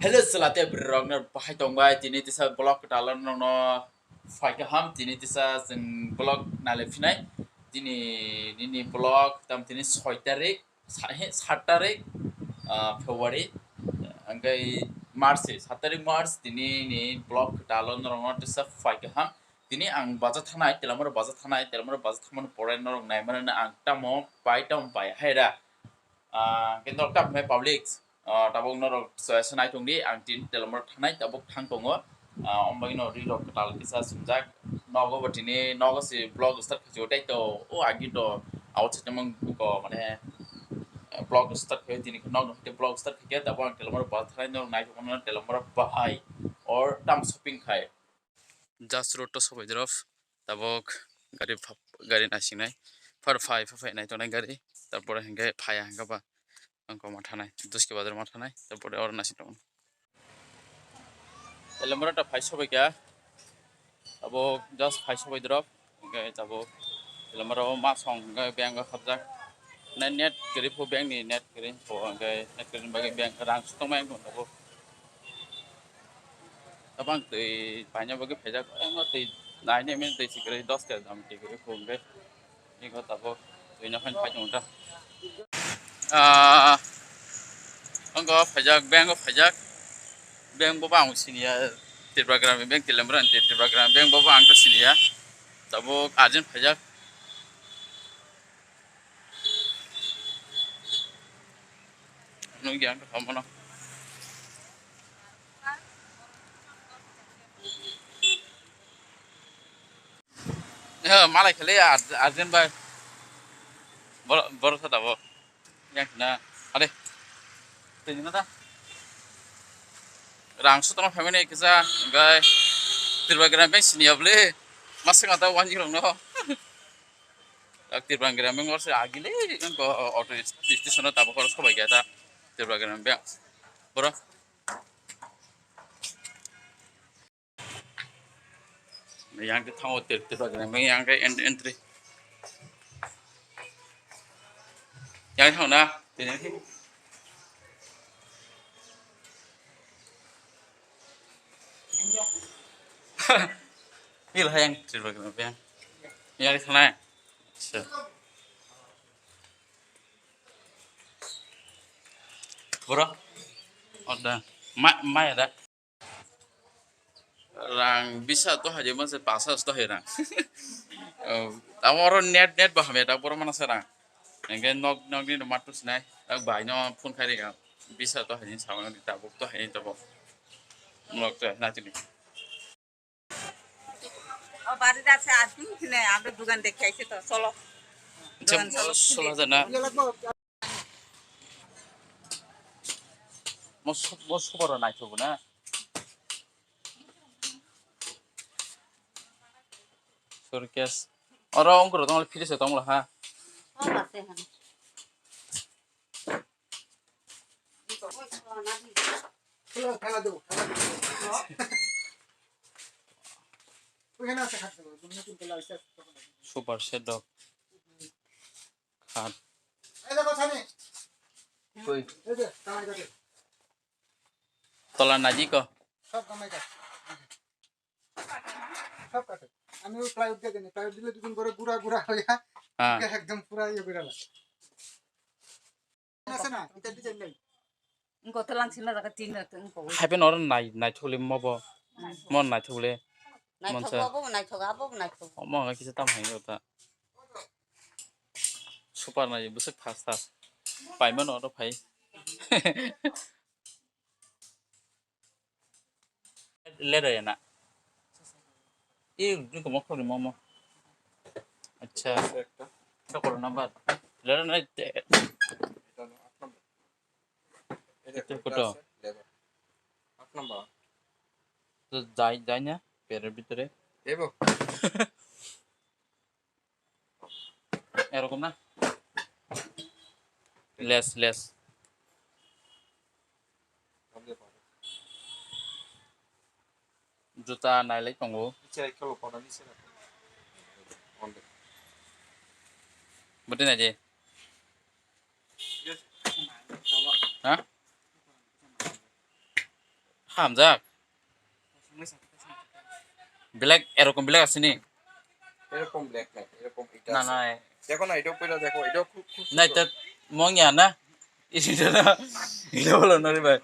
Hello salate berrogna bahai tongbai tini tisa blog talon no faika ham tini tisa sen blog nale finai tini blog tam tini 6 tarik 7 tarik February angkai March 7 tarik March tini blog talon no tisa faika ham tini ang bazar thanai telamor bazar thaman porai norong nai mana ang tamo pai tam pai haida কিন্তু একটা মে public tabok norok sanai tongdi ang tin telomor thanai tabok thang tongo ombagi no ri rok tal kisa sumjak nogo botini nogo si blog start khajo tai to o agi to outside namang ko mane blog start khajo tini nog no te blog start khike tabok ang telomor ba thanai no nai tomo telomor bahai or tam shopping khai just road to sobai drof tabok gari nasinai far 5 nai to nai gari তারপরে হেঙ্গে ফায়া হেঙ্গা বা angko mathanai duski bazar mathanai tarpore or nasi tong telemora ta phaiso bai kya abo just phaiso bai drop ga tabo telemora ma song ga bank ga khabjak na net gari pho bank ni net gari pho ga net gari ba bank rang sutong mai ko tabo tabang tei panya ba ga phejak ngo tei nai ne men tei sikre 10 ka dam ti gari pho ga ni ko tabo tei na khan phai jong ta angko phajak bank boba ang sinia Tripurasa bank tilamran Tripurasa bank boba ang to sinia tabo arjun phajak no gyang to hamono malai khale arjun ba bor tha tabo yang na ade teni na ta rang su tama family kisa gai Tripurasa bank sinia ble masang ata wanji long no Tripurasa bank or se agile ko auto station ta bokor sobai ga ta Tripurasa bank boro yang ke thang hotel Tripurasa bank yang ke entry yang thang na teni ini lah yang Tripurasa bank yang di sana bro ada mai ada rang bisa to haje mas pasas to herang amoro net bahame ta boro mana serang engge nok ni matus nai tak bai no phone khai ga bisa to haje sawana di tabok to haje tabok nok to na tini ও বাড়িতে আছে আসুন কিনে আমরা দোকান দেখে আইছি তো চলো দোকান চলো 16 jana mos boro nai to na surkes oro ongkro tong firi se tong la ha ও আছে হ্যাঁ খেলা দেবো ওখানে আছে খাট দেবো তুমি নতুন খেলা আছে super set dog khat এই দেখো ছানি koi এই যে কামাই কাটে tola naji ko সব কামাই কাটে সব কাটে আমি ওই প্লাইউড দিয়ে দিই প্লাইউড দিলে দুদিন পরে গুড়া হইয়া একদম পুরা ইয়ে করে লাগে আছে না এটা ডিজাইন নাই কত লাংছিল না জায়গা তিন তুমি কব happen or nai thole mobo mon nai thole নাই ঠগাবো নাই ঠগাবো নাই ঠগাবো mo ga kisa tam hai ta super nai busuk fast pai mon or phai leather ya na ini ko mo khori momo acha একটা ta kor number leather nai এটা 8 নম্বর এটা কত 8 নম্বর তো যাই না পেরের ভিতরে দেবো এরকম না লেস জুতা নাইলাই তঙ্গো নিচে খেলো পড়া নিচে না বটে না যে হ্যাঁ হামজাক ব্ল্যাক এরকম ব্ল্যাক আছে নি এরকম ব্ল্যাক নাই এরকম এটা না আছে না দেখো না এটাও পয়লা দেখো এটাও খুব না এটা মংয়া না এটা না এটা হলো না রে ভাই